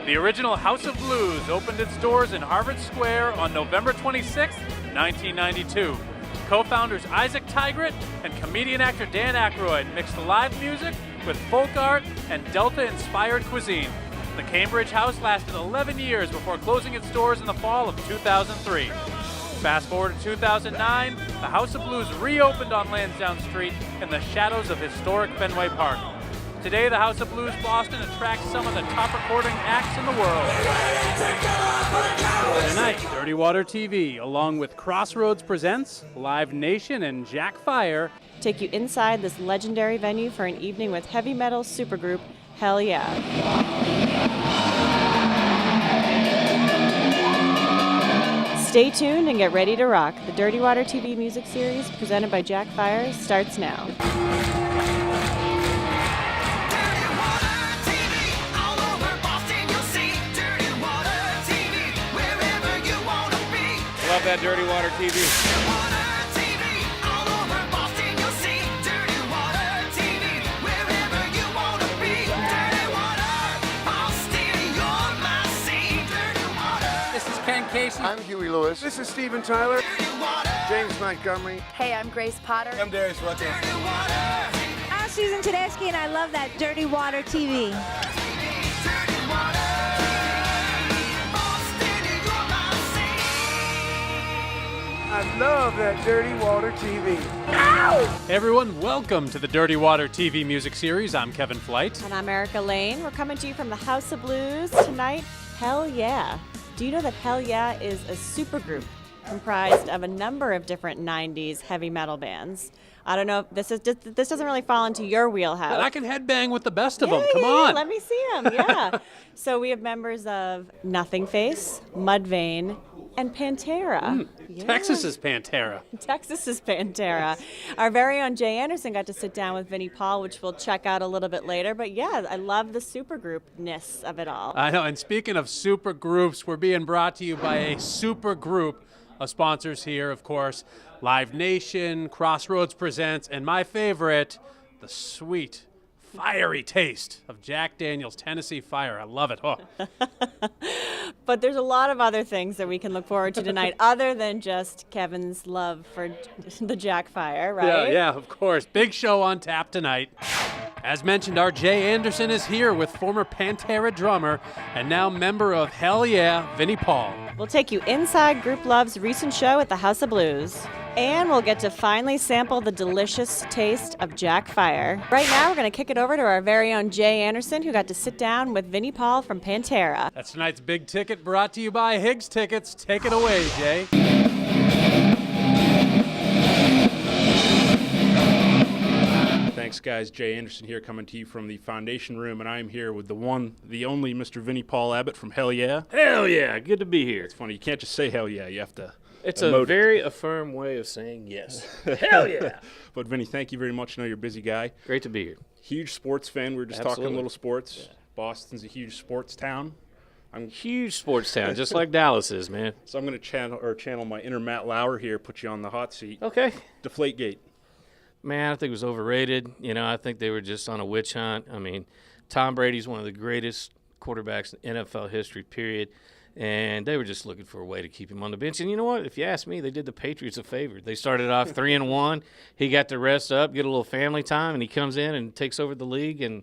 The original House of Blues opened its doors in Harvard Square on November 26, 1992. Co-founders Isaac Tigert and comedian-actor Dan Aykroyd mixed live music with folk art and Delta-inspired cuisine. The Cambridge House lasted 11 years before closing its doors in the fall of 2003. Fast forward to 2009, the House of Blues reopened on Lansdowne Street in the shadows of historic Fenway Park. Today, the House of Blues Boston attracts some of the top recording acts in the world. Tonight, Dirty Water TV, along with Crossroads Presents, Live Nation, and Jack Fire, take you inside this legendary venue for an evening with heavy metal supergroup HellYeah. Stay tuned and get ready to rock. The Dirty Water TV music series, presented by Jack Fire, starts now. Love that Dirty Water TV. I'm Huey Lewis. This is Steven Tyler. James Montgomery. Hey, I'm Grace Potter. I'm Darius Rucker. I'm Susan Tedeschi, and I love that Dirty Water TV. I love that Dirty Water TV. Ow! Hey everyone, welcome to the Dirty Water TV music series. I'm Kevin Flight. And I'm Erica Lane. We're coming to you from the House of Blues tonight. HellYeah. Do you know that HellYeah is a supergroup comprised of a number of different 90s heavy metal bands? I don't know if this doesn't really fall into your wheelhouse. But I can headbang with the best of them. Come on. Let me see them. Yeah. So we have members of Nothing Face, Mudvayne, and Pantera. Yeah. Texas's Pantera. Texas's Pantera. Our very own Jay Anderson got to sit down with Vinnie Paul, which we'll check out a little bit later. But yeah, I love the supergroup-ness of it all. I know. And speaking of super groups, we're being brought to you by a super group of sponsors here, of course. Live Nation, Crossroads Presents, and my favorite, the sweet, fiery taste of Jack Daniel's Tennessee Fire. I love it. Oh. But there's a lot of other things that we can look forward to tonight other than just Kevin's love for the Jack Fire, right? Yeah, of course. Big show on tap tonight. As mentioned, our Jay Anderson is here with former Pantera drummer and now member of HellYeah, Vinnie Paul. We'll take you inside Group Love's recent show at the House of Blues. And we'll get to finally sample the delicious taste of Jack Fire. Right now, we're going to kick it over to our very own Jay Anderson, who got to sit down with Vinnie Paul from Pantera. That's tonight's big ticket, brought to you by Higgs Tickets. Take it away, Jay. Thanks, guys. Jay Anderson here, coming to you from the Foundation Room, and I'm here with the one, the only Mr. Vinnie Paul Abbott from HellYeah. Hell yeah, good to be here. It's funny, you can't just say HellYeah, you have to It's a very affirm way of saying yes. Hell yeah. But Vinnie, thank you very much. I know you're a busy guy. Great to be here. Huge sports fan. We were just Absolutely. talking a little sports. Yeah. Boston's a huge sports town. Huge sports town, just like Dallas is, man. So I'm going to channel my inner Matt Lauer here, put you on the hot seat. Okay. Deflategate. Man, I think it was overrated. You know, I think they were just on a witch hunt. I mean, Tom Brady's one of the greatest quarterbacks in NFL history, period. And they were just looking for a way to keep him on the bench. And you know what? If you ask me, they did the Patriots a favor. They started off 3-1. He got to rest up, get a little family time, and he comes in and takes over the league and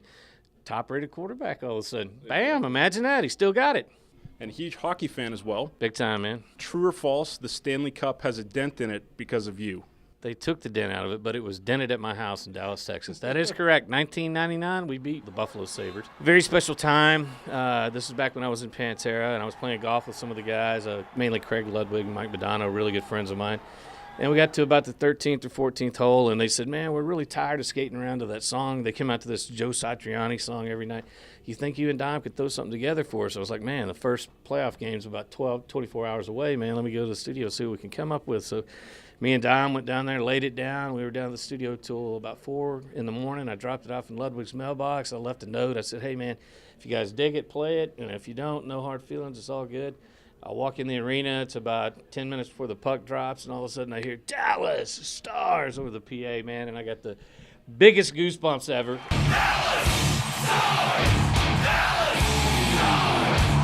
top-rated quarterback all of a sudden. Bam, imagine that. He still got it. And a huge hockey fan as well. Big time, man. True or false, the Stanley Cup has a dent in it because of you? They took the dent out of it, but it was dented at my house in Dallas, Texas. That is correct. 1999, we beat the Buffalo Sabres. Very special time. This is back when I was in Pantera, and I was playing golf with some of the guys, mainly Craig Ludwig and Mike Madonna, really good friends of mine. And we got to about the 13th or 14th hole, and they said, man, we're really tired of skating around to that song. They came out to this Joe Satriani song every night. You think you and Dom could throw something together for us? I was like, man, the first playoff game's about 24 hours away, man. Let me go to the studio, see what we can come up with. So me and Dom went down there, laid it down. We were down at the studio till about 4 in the morning. I dropped it off in Ludwig's mailbox. I left a note. I said, hey, man, if you guys dig it, play it. And if you don't, no hard feelings. It's all good. I'll walk in the arena. It's about 10 minutes before the puck drops, and all of a sudden I hear Dallas Stars over the PA, man, and I got the biggest goosebumps ever. Dallas Stars! Dallas Stars!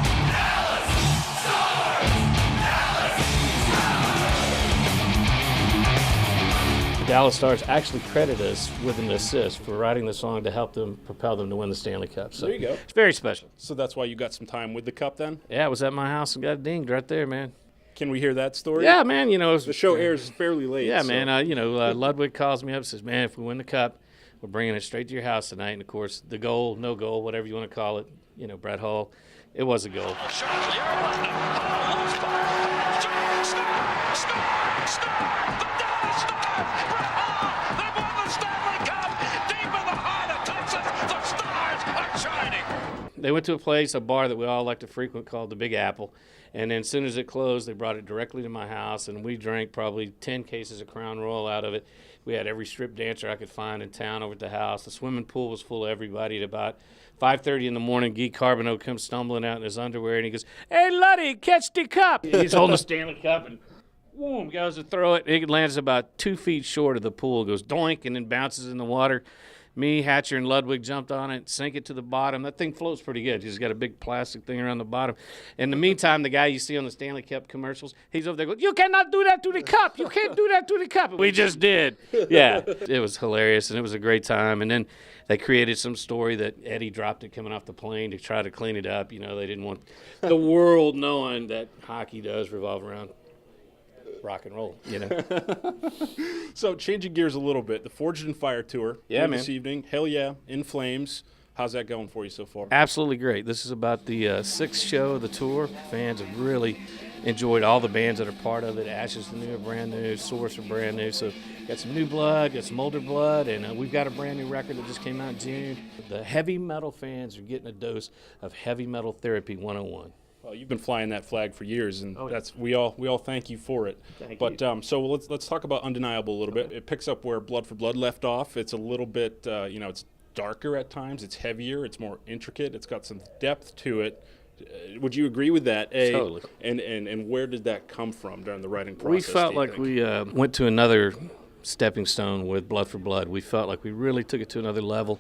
Dallas Stars actually credit us with an assist for writing the song to help them propel them to win the Stanley Cup. So There you go. It's very special. So that's why you got some time with the cup then? Yeah, I was at my house and got dinged right there, man. Can we hear that story? Yeah, man, you know. The show airs fairly late. Yeah, so. man. Ludwig calls me up and says, man, if we win the cup, we're bringing it straight to your house tonight. And, of course, the goal, no goal, whatever you want to call it, Brett Hull, it was a goal. They went to a bar that we all like to frequent called the Big Apple. And then as soon as it closed, they brought it directly to my house, and we drank probably 10 cases of Crown Royal out of it. We had every strip dancer I could find in town over at the house. The swimming pool was full of everybody. At about 5:30 in the morning, Guy Carbonneau comes stumbling out in his underwear, and he goes, "Hey, Luddy, catch the cup." He's holding the Stanley Cup, and boom, goes to throw it. It lands about 2 feet short of the pool, goes doink, and then bounces in the water. Me, Hatcher, and Ludwig jumped on it, sink it to the bottom. That thing floats pretty good. He's got a big plastic thing around the bottom. In the meantime, the guy you see on the Stanley Cup commercials, he's over there going, "You cannot do that to the cup. You can't do that to the cup." We just did. Yeah, it was hilarious, and it was a great time. And then they created some story that Eddie dropped it coming off the plane to try to clean it up. They didn't want the world knowing that hockey does revolve around rock and roll, So changing gears a little bit, the Forged in Fire tour this evening. Hell Yeah, In Flames. How's that going for you so far? Absolutely great. This is about the sixth show of the tour. Fans have really enjoyed all the bands that are part of it. Ashes the New are brand new, Source are brand new. So got some new blood, got some older blood, and we've got a brand new record that just came out in June. The heavy metal fans are getting a dose of heavy metal therapy 101. Well, you've been flying that flag for years, and we all thank you for it. Thank you. So let's talk about Undeniable a little bit. It picks up where Blood for Blood left off. It's a little bit, it's darker at times. It's heavier. It's more intricate. It's got some depth to it. Would you agree with that? Totally. And where did that come from during the writing process? We felt like we went to another stepping stone with Blood for Blood. We felt like we really took it to another level,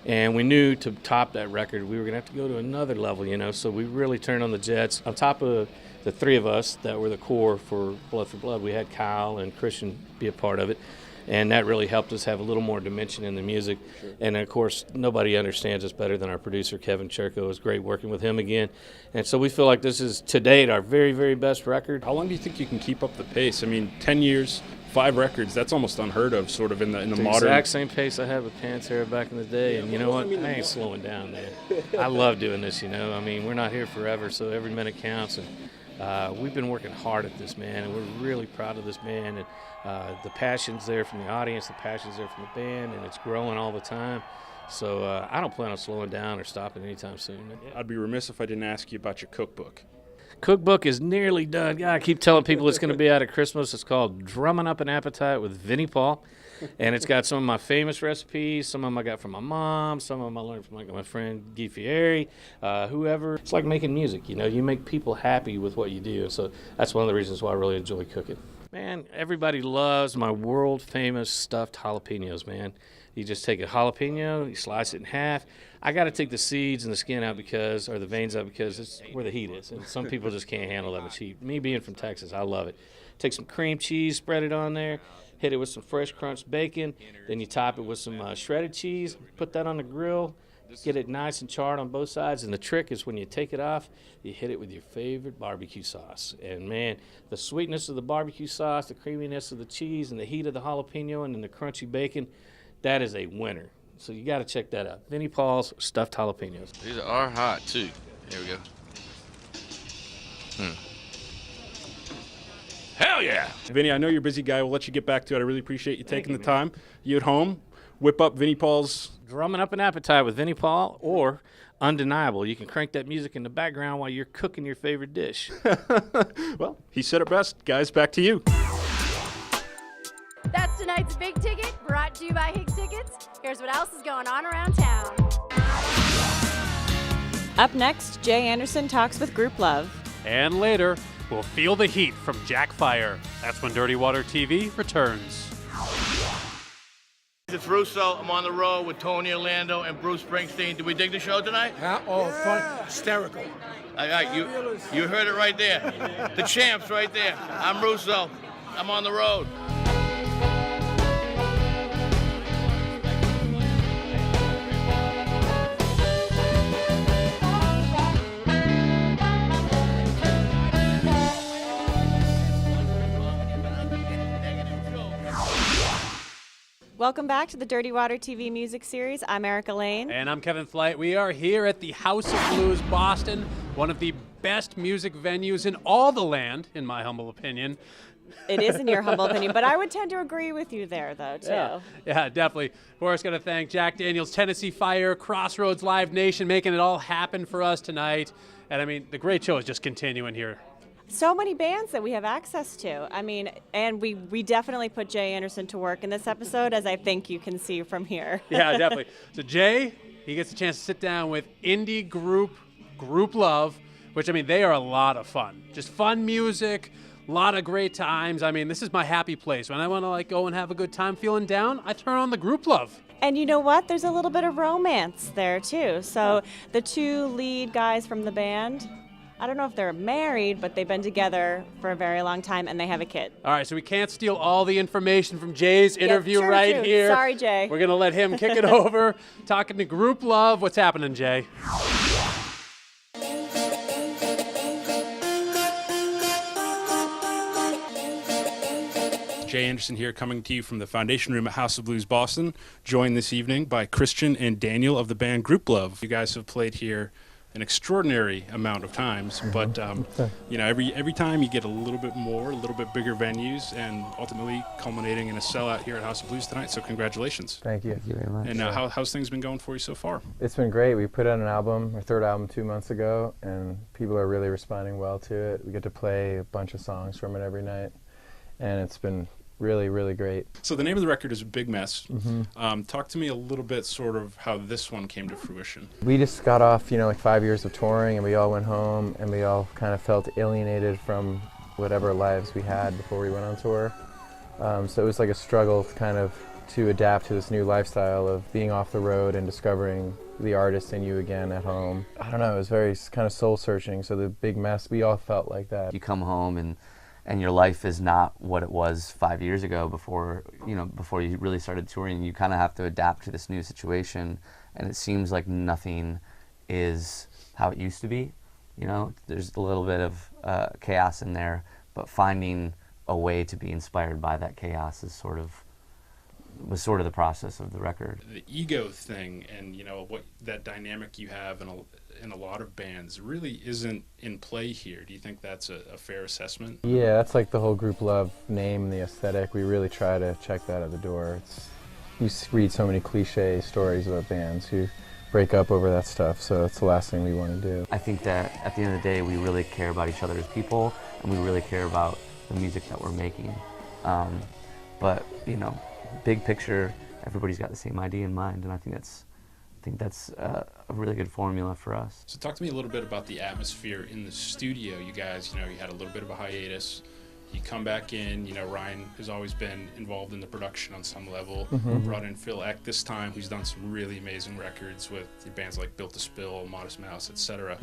and we knew to top that record we were going to have to go to another level, so we really turned on the jets. On top of the three of us that were the core for Blood, we had Kyle and Christian be a part of it, and that really helped us have a little more dimension in the music. Sure. And of course, nobody understands us better than our producer Kevin Cherko. It was great working with him again, and so we feel like this is to date our very, very best record. How long do you think you can keep up the pace? I mean, 10 years, 5 records, that's almost unheard of, sort of in the modern. Exact same pace I had with Pantera back in the day, and you know what? I ain't slowing down, man. I love doing this, I mean, we're not here forever, so every minute counts, and we've been working hard at this, man, and we're really proud of this band, and the passion's there from the audience, the passion's there from the band, and it's growing all the time. So I don't plan on slowing down or stopping anytime soon. I'd be remiss if I didn't ask you about your cookbook. Cookbook is nearly done. God, I keep telling people it's going to be out at Christmas. It's called Drumming Up an Appetite with Vinnie Paul. And it's got some of my famous recipes. Some of them I got from my mom. Some of them I learned from my friend Guy Fieri, whoever. It's like making music, You make people happy with what you do. So that's one of the reasons why I really enjoy cooking. Man, everybody loves my world-famous stuffed jalapenos, man. You just take a jalapeno, you slice it in half. I got to take the seeds and the skin out or the veins out because it's where the heat is. And some people just can't handle that much heat. Me being from Texas, I love it. Take some cream cheese, spread it on there, hit it with some fresh crunched bacon. Then you top it with some shredded cheese, put that on the grill, get it nice and charred on both sides. And the trick is when you take it off, you hit it with your favorite barbecue sauce. And, man, the sweetness of the barbecue sauce, the creaminess of the cheese, and the heat of the jalapeno and then the crunchy bacon, that is a winner. So you got to check that out. Vinnie Paul's stuffed jalapenos. These are hot, too. Here we go. Hell yeah! Vinny, I know you're a busy guy. We'll let you get back to it. I really appreciate you taking the time. You at home, whip up Vinnie Paul's Drumming Up an Appetite with Vinnie Paul, or Undeniable. You can crank that music in the background while you're cooking your favorite dish. Well, he said it best. Guys, back to you. That's tonight's Big Ticket, brought to you by Higgs Tickets. Here's what else is going on around town. Up next, Jay Anderson talks with Group Love. And later, we'll feel the heat from Jack Fire. That's when Dirty Water TV returns. It's Russo. I'm on the road with Tony Orlando and Bruce Springsteen. Did we dig the show tonight? Fun. Hysterical. All right, you heard it right there. The champs right there. I'm Russo. I'm on the road. Welcome back to the Dirty Water TV music series. I'm Erica Lane. And I'm Kevin Flight. We are here at the House of Blues, Boston, one of the best music venues in all the land, in my humble opinion. It is in your humble opinion, but I would tend to agree with you there, though, too. Yeah, definitely. Of course, got to thank Jack Daniels, Tennessee Fire, Crossroads Live Nation, making it all happen for us tonight. And I mean, the great show is just continuing here. So many bands that we have access to. I mean, and we definitely put Jay Anderson to work in this episode, as I think you can see from here. Yeah, definitely. So Jay, he gets a chance to sit down with indie group Love, which, I mean, they are a lot of fun. Just fun music, a lot of great times. I mean, this is my happy place. When I want to go and have a good time feeling down, I turn on the Group Love. And you know what? There's a little bit of romance there, too. So the two lead guys from the band, I don't know if they're married, but they've been together for a very long time, and they have a kid. All right, so we can't steal all the information from Jay's interview true. here. Sorry, Jay. We're going to let him kick it over. Talking to Group Love. What's happening, Jay? Jay Anderson here, coming to you from the Foundation Room at House of Blues Boston, joined this evening by Christian and Daniel of the band Group Love. You guys have played here an extraordinary amount of times, but you know, every time you get a little bit more, a little bit bigger venues, and ultimately culminating in a sellout here at House of Blues tonight. So congratulations. Thank you. Thank you very much. And how's things been going for you so far? It's been great. We put out an album, our third album, 2 months ago, and people are really responding well to it. We get to play a bunch of songs from it every night, and it's been really, really great. So the name of the record is A Big Mess. Talk to me a little bit sort of how this one came to fruition. We just got off, like 5 years of touring, and we all went home, and we all kind of felt alienated from whatever lives we had before we went on tour. So it was like a struggle to adapt to this new lifestyle of being off the road and discovering the artist in you again at home. I don't know, it was very kind of soul-searching, so The Big Mess, we all felt like that. You come home and your life is not what it was 5 years ago before you really started touring. You kind of have to adapt to this new situation, and it seems like nothing is how it used to be. There's a little bit of chaos in there, but finding a way to be inspired by that chaos was sort of the process of the record. The ego thing, and what that dynamic you have in a lot of bands really isn't in play here. Do you think that's a fair assessment? Yeah, that's like the whole Group Love name, the aesthetic. We really try to check that at the door. You read so many cliche stories about bands who break up over that stuff, so it's the last thing we want to do. I think that at the end of the day, we really care about each other as people, and we really care about the music that we're making. But big picture, everybody's got the same idea in mind, and I think that's a really good formula for us. So talk to me a little bit about the atmosphere in the studio. You guys, you had a little bit of a hiatus. You come back in, Ryan has always been involved in the production on some level. Brought in Phil Eck this time, who's done some really amazing records with bands like Built to Spill, Modest Mouse, etc.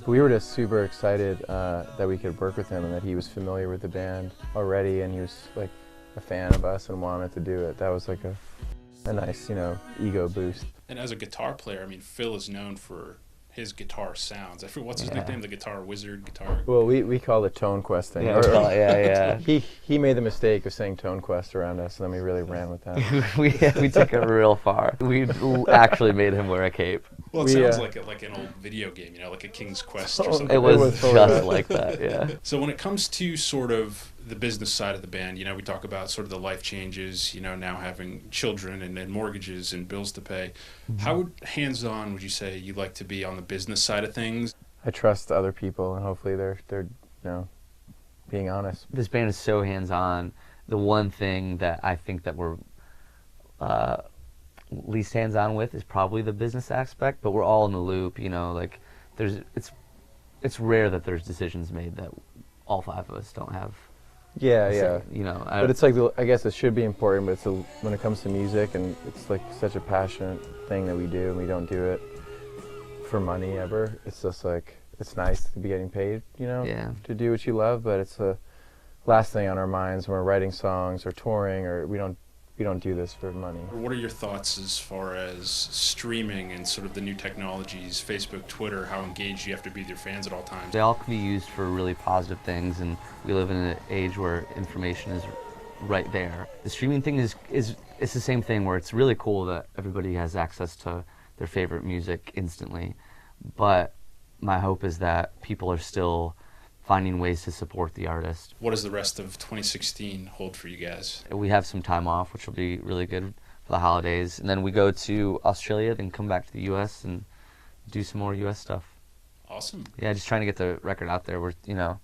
We were just super excited that we could work with him and that he was familiar with the band already, and he was like a fan of us and wanted to do it. That was like a nice, ego boost. And as a guitar player, I mean, Phil is known for his guitar sounds. I forget what's his nickname, the guitar wizard, guitar. Well, we call it tone questing. Yeah. He made the mistake of saying tone quest around us, and then we really ran with that. we took it real far. We actually made him wear a cape. Well, it sounds like an old video game, like a King's Quest or something. It was just like that, yeah. So when it comes to sort of the business side of the band, we talk about sort of the life changes, now having children and mortgages and bills to pay. How hands-on would you say you like to be on the business side of things? I trust other people, and hopefully they're being honest. This band is so hands-on. The one thing that I think that we're least hands-on with is probably the business aspect, but we're all in the loop, it's rare that there's decisions made that all five of us don't have. Yeah. But it's like, I guess it should be important, but when it comes to music, and it's like such a passionate thing that we do, and we don't do it for money ever. It's just like, it's nice to be getting paid, to do what you love, but it's the last thing on our minds when we're writing songs or touring, or we don't do this for money. What are your thoughts as far as streaming and sort of the new technologies, Facebook, Twitter, how engaged you have to be with your fans at all times? They all can be used for really positive things, and we live in an age where information is right there. The streaming thing is it's the same thing where it's really cool that everybody has access to their favorite music instantly, but my hope is that people are still finding ways to support the artist. What does the rest of 2016 hold for you guys? We have some time off, which will be really good for the holidays, and then we go to Australia, then come back to the U.S. and do some more U.S. stuff. Awesome. Yeah, just trying to get the record out there. We're,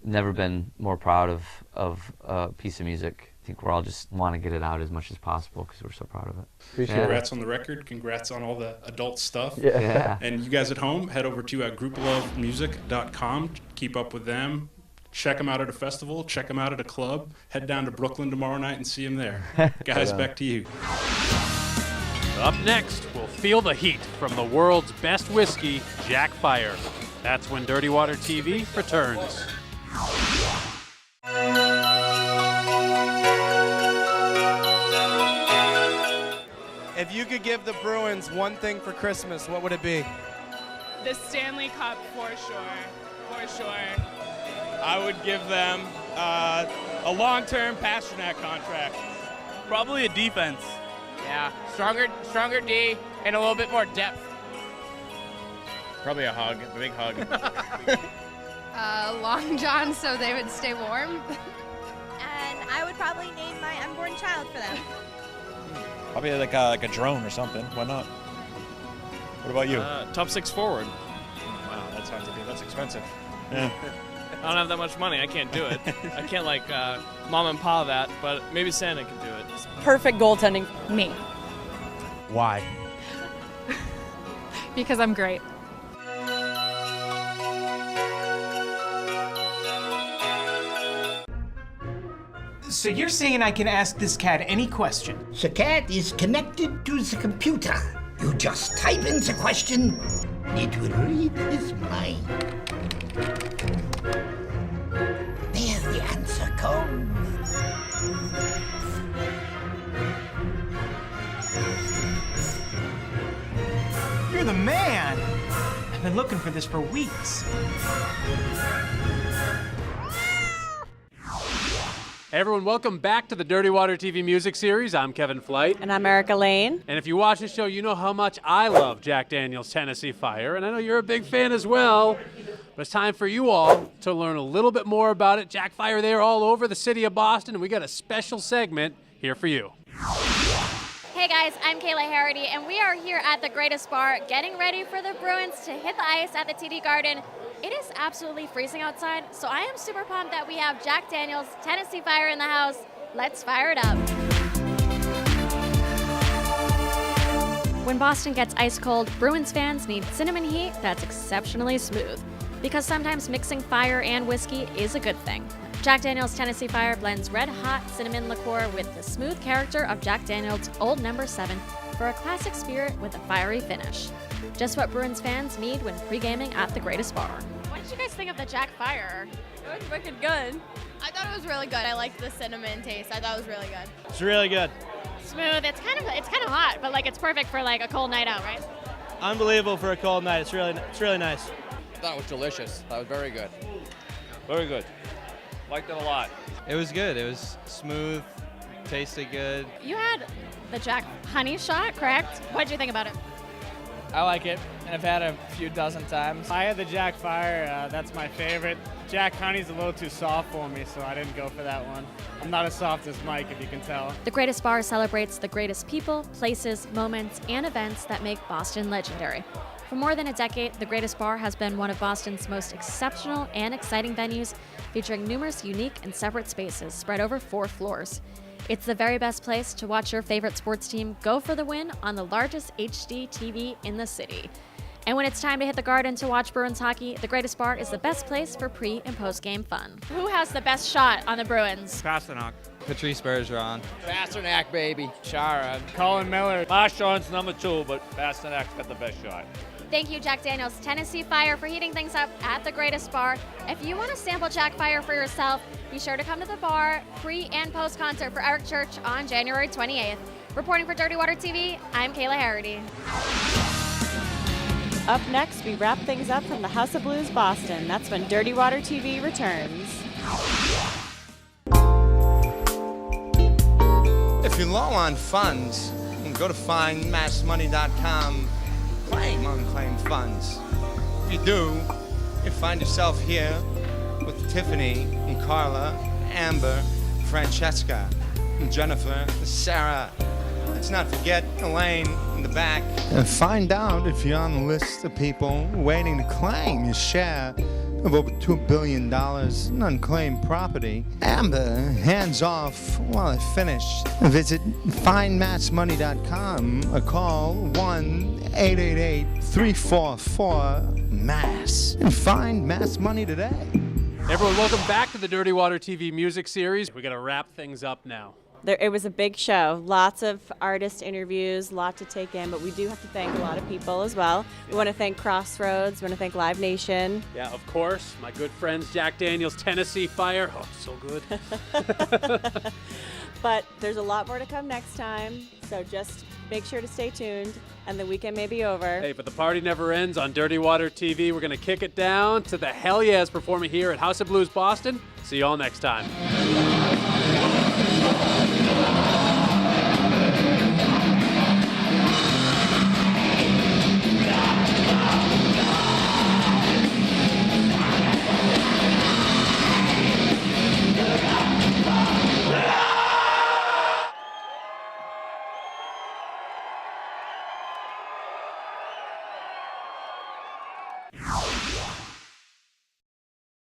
never been more proud of a piece of music. I think we're all just want to get it out as much as possible because we're so proud of it. Congrats on the record. Congrats on all the adult stuff. Yeah. And you guys at home, head over to grouplovemusic.com. Keep up with them. Check them out at a festival. Check them out at a club. Head down to Brooklyn tomorrow night and see them there. Guys, back to you. Up next, we'll feel the heat from the world's best whiskey, Jack Fire. That's when Dirty Water TV returns. If you could give the Bruins one thing for Christmas, what would it be? The Stanley Cup, for sure. I would give them a long-term Pasternak contract. Probably a defense. Yeah, stronger D and a little bit more depth. Probably a hug, a big hug. Long john so they would stay warm. And I would probably name my unborn child for them. Probably like a drone or something. Why not? What about you? Top 6 forward. Wow, that's expensive. Yeah. I don't have that much money. I can't do it. I can't mom and pa that, but maybe Santa can do it. Perfect goaltending. Me. Why? Because I'm great. So you're saying I can ask this cat any question? The cat is connected to the computer. You just type in the question, it will read his mind. There the answer comes. You're the man! I've been looking for this for weeks. Hey everyone, welcome back to the Dirty Water TV music series. I'm Kevin Flight. And I'm Erica Lane. And if you watch the show, you know how much I love Jack Daniel's Tennessee Fire, and I know you're a big fan as well. But it's time for you all to learn a little bit more about it. Jack Fire there all over the city of Boston, and we got a special segment here for you. Hey guys, I'm Kayla Harity, and we are here at the Greatest Bar getting ready for the Bruins to hit the ice at the TD Garden. It is absolutely freezing outside, so I am super pumped that we have Jack Daniel's Tennessee Fire in the house. Let's fire it up. When Boston gets ice cold, Bruins fans need cinnamon heat that's exceptionally smooth, because sometimes mixing fire and whiskey is a good thing. Jack Daniel's Tennessee Fire blends red-hot cinnamon liqueur with the smooth character of Jack Daniel's Old No. 7 for a classic spirit with a fiery finish. Just what Bruins fans need when pre-gaming at the Greatest Bar. What did you guys think of the Jack Fire? It was wicked good. I thought it was really good. I liked the cinnamon taste. I thought it was really good. It's really good. Smooth. It's kind of hot, but it's perfect for a cold night out, right? Unbelievable for a cold night. It's really nice. I thought it was delicious. That was very good. Very good. Liked it a lot. It was good. It was smooth, tasted good. You had the Jack Honey shot, correct? What did you think about it? I like it, and I've had it a few dozen times. I had the Jack Fire. That's my favorite. Jack Honey's a little too soft for me, so I didn't go for that one. I'm not as soft as Mike, if you can tell. The Greatest Bar celebrates the greatest people, places, moments, and events that make Boston legendary. For more than a decade, the Greatest Bar has been one of Boston's most exceptional and exciting venues, featuring numerous unique and separate spaces spread over 4 floors. It's the very best place to watch your favorite sports team go for the win on the largest HD TV in the city. And when it's time to hit the Garden to watch Bruins hockey, the Greatest Bar is the best place for pre- and post-game fun. Who has the best shot on the Bruins? Pasternak. Patrice Bergeron. Pasternak, baby. Chara. Colin Miller. My shot's number 2, but Pasternak's got the best shot. Thank you, Jack Daniel's Tennessee Fire, for heating things up at the Greatest Bar. If you want to sample Jack Fire for yourself, be sure to come to the bar pre- and post-concert for Eric Church on January 28th. Reporting for Dirty Water TV, I'm Kayla Harity. Up next, we wrap things up from the House of Blues, Boston. That's when Dirty Water TV returns. If you're low on funds, go to findmassmoney.com, claim unclaimed funds. If you do, you find yourself here with Tiffany and Carla, Amber, Francesca, and Jennifer, Sarah. Let's not forget Elaine in the back. And find out if you're on the list of people waiting to claim your share of over $2 billion in unclaimed property. Amber, hands off while I finish. Visit findmassmoney.com or call 1-888-344-MASS and find Mass Money today. Everyone, welcome back to the Dirty Water TV music series. We got to wrap things up now. It was a big show. Lots of artist interviews, lot to take in, but we do have to thank a lot of people as well. We want to thank Crossroads. We want to thank Live Nation. Yeah, of course. My good friends, Jack Daniels, Tennessee Fire. Oh, so good. But there's a lot more to come next time, so just make sure to stay tuned, and the weekend may be over. Hey, but the party never ends on Dirty Water TV. We're going to kick it down to the HellYeahs performing here at House of Blues Boston. See you all next time.